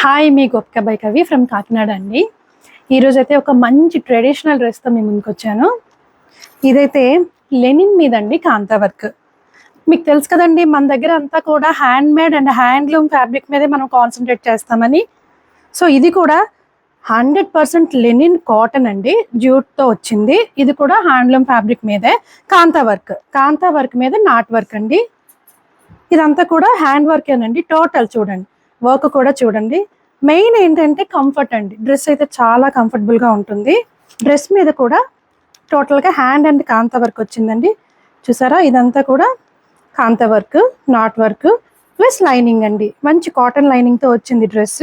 Hi, me Gopika by కవి from Kakinada అండి. ఈరోజైతే ఒక మంచి ట్రెడిషనల్ డ్రెస్తో మీ ముందుకు వచ్చాను. ఇదైతే లెనిన్ మీద అండి, కాంతా వర్క్. మీకు తెలుసు కదండి, మన దగ్గర అంతా కూడా hand made and handloom fabric మీదే మనం కాన్సన్ట్రేట్ చేస్తామని. సో ఇది కూడా 100% లెనిన్ కాటన్ అండి, జ్యూట్తో వచ్చింది. ఇది కూడా హ్యాండ్లూమ్ ఫ్యాబ్రిక్ మీదే కాంతా వర్క్ మీద నాట్ వర్క్ అండి. ఇదంతా కూడా హ్యాండ్ వర్కేనండి. టోటల్ చూడండి, వర్క్ కూడా చూడండి. మెయిన్ ఏంటంటే కంఫర్ట్ అండి. డ్రెస్ అయితే చాలా కంఫర్టబుల్గా ఉంటుంది. డ్రెస్ మీద కూడా టోటల్గా హ్యాండ్ అండ్ కాంతా వర్క్ వచ్చిందండి. చూసారా, ఇదంతా కూడా kantha work, not work plus lining అండి. మంచి కాటన్ లైనింగ్తో వచ్చింది డ్రెస్.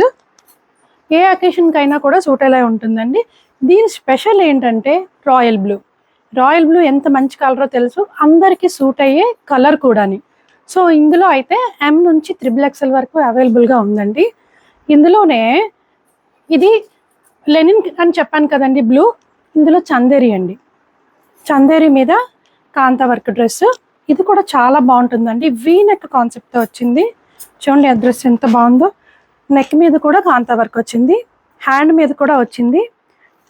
ఏ అకేషన్కి అయినా కూడా సూట్ అయ్యే ఉంటుందండి. దీని స్పెషల్ ఏంటంటే రాయల్ బ్లూ ఎంత మంచి కలరో తెలుసు, అందరికీ సూట్ అయ్యే కలర్ కూడాని. సో ఇందులో అయితే M నుంచి XXL వరకు అవైలబుల్గా ఉందండి. ఇందులోనే ఇది లెనిన్ అని చెప్పాను కదండి, బ్లూ. ఇందులో చందేరి అండి, చందేరి మీద కాంతా వర్క్ డ్రెస్. ఇది కూడా చాలా బాగుంటుందండి. వీ నెక్ కాన్సెప్ట్తో వచ్చింది. చూడండి ఆ డ్రెస్ ఎంత బాగుందో. నెక్ మీద కూడా కాంతా వర్క్ వచ్చింది, హ్యాండ్ మీద కూడా వచ్చింది,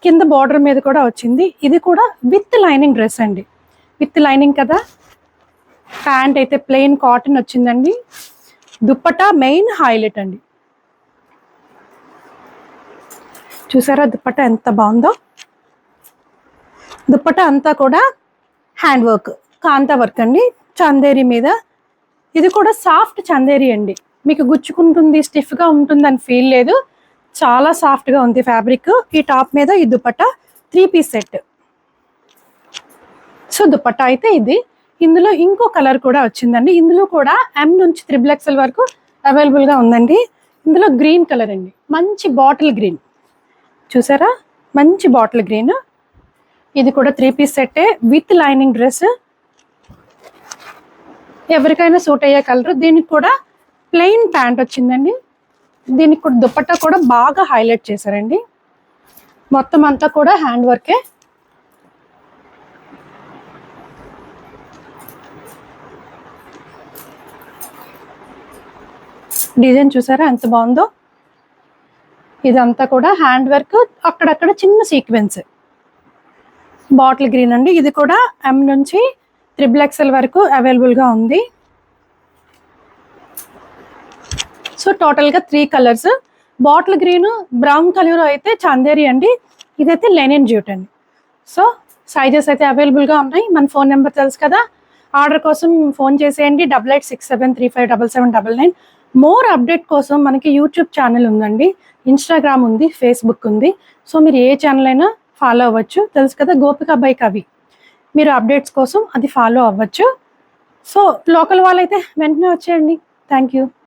కింద బార్డర్ మీద కూడా వచ్చింది. ఇది కూడా విత్ లైనింగ్ డ్రెస్ అండి, విత్ లైనింగ్ కదా. ప్యాంట్ అయితే ప్లెయిన్ కాటన్ వచ్చిందండి. దుప్పటా మెయిన్ హైలైట్ అండి. చూసారా దుప్పటా ఎంత బాగుందో. దుప్పటా అంతా కూడా హ్యాండ్ వర్క్, కాంతా వర్క్ అండి, చందేరి మీద. ఇది కూడా సాఫ్ట్ చందేరి అండి. మీకు గుచ్చుకుంటుంది, స్టిఫ్గా ఉంటుంది అని ఫీల్ లేదు. చాలా సాఫ్ట్గా ఉంది ఫ్యాబ్రిక్. ఈ టాప్ మీద ఈ dupatta 3 piece set. So dupatta అయితే ఇది. ఇందులో ఇంకో కలర్ కూడా వచ్చిందండి. ఇందులో కూడా M నుంచి XXL వరకు అవైలబుల్గా ఉందండి. ఇందులో గ్రీన్ కలర్ అండి, మంచి బాటిల్ గ్రీన్. చూసారా, మంచి బాటిల్ గ్రీన్. ఇది కూడా 3 పీస్ సెట్టే విత్ లైనింగ్ డ్రెస్. ఎవరికైనా సూట్ అయ్యే కలర్. దీనికి కూడా ప్లెయిన్ ప్యాంట్ వచ్చిందండి. దీనికి కూడా దుప్పట్టా కూడా బాగా హైలైట్ చేశారండి. మొత్తం అంతా కూడా హ్యాండ్ వర్కే. డిజైన్ చూసారా ఎంత బాగుందో. ఇదంతా కూడా హ్యాండ్ వర్క్, అక్కడక్కడ చిన్న సీక్వెన్స్. బాటిల్ గ్రీన్ అండి. ఇది కూడా M నుంచి XXL వరకు అవైలబుల్గా ఉంది. సో టోటల్గా 3 colours. Bottle green, brown colour అయితే చందేరి అండి. ఇదైతే లెనిన్ జ్యూట్ అండి. సో సైజెస్ అయితే అవైలబుల్గా ఉన్నాయి. మన ఫోన్ నెంబర్ తెలుసు కదా, ఆర్డర్ కోసం ఫోన్ చేసేయండి 8867357799. మోర్ అప్డేట్ కోసం మనకి యూట్యూబ్ ఛానల్ ఉందండి, ఇన్స్టాగ్రామ్ ఉంది, ఫేస్బుక్ ఉంది. సో మీరు ఏ ఛానల్ అయినా ఫాలో అవ్వచ్చు. తెలుసు కదా, గోపిక బై కవి. మీరు అప్డేట్స్ కోసం అది ఫాలో అవ్వచ్చు. సో లోకల్ వాళ్ళైతే వెంటనే వచ్చేయండి. Thank you.